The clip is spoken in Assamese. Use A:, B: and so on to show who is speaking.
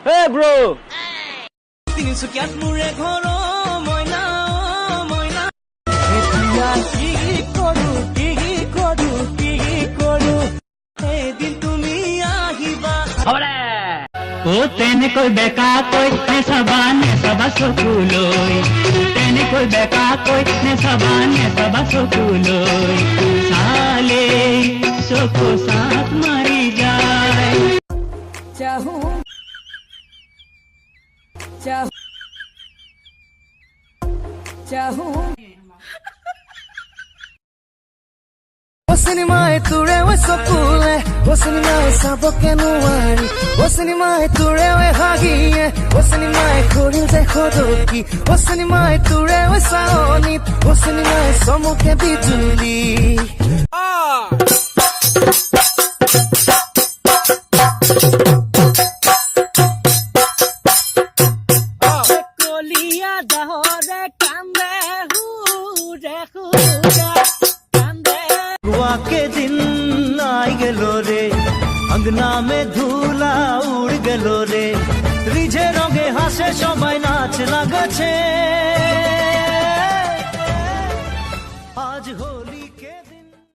A: Hey bro!
B: তিনিচুকীয়াত মোৰে ঘৰ মইনা মইনা এতিয়া কি কৰো এদিন তুমি আহিবা
C: ও তেনেকৈ বেকাকৈ নেচাবা চকুলৈ তেনেকৈ বেকাকৈ নেচাবা চকুলৈ চালে চকু চাত মাৰি যায়
B: চিনেমাই তোৰে চকুলে চিনেমাই চাবকে নোৱাৰি চিনেমাই তোৰে হাগিয়ে চিনেমাই কৰিল যে সদকি চিনেমাই তোৰে চাৱনিত চিনেমাই চমকে বিজুলি কলিয়া দহৰে কান্দে के दिन आई गेलो रे अंगना में धूला उड़ गेलो रे रिझे रंगे हासे सबाई नाच लागछे आज होल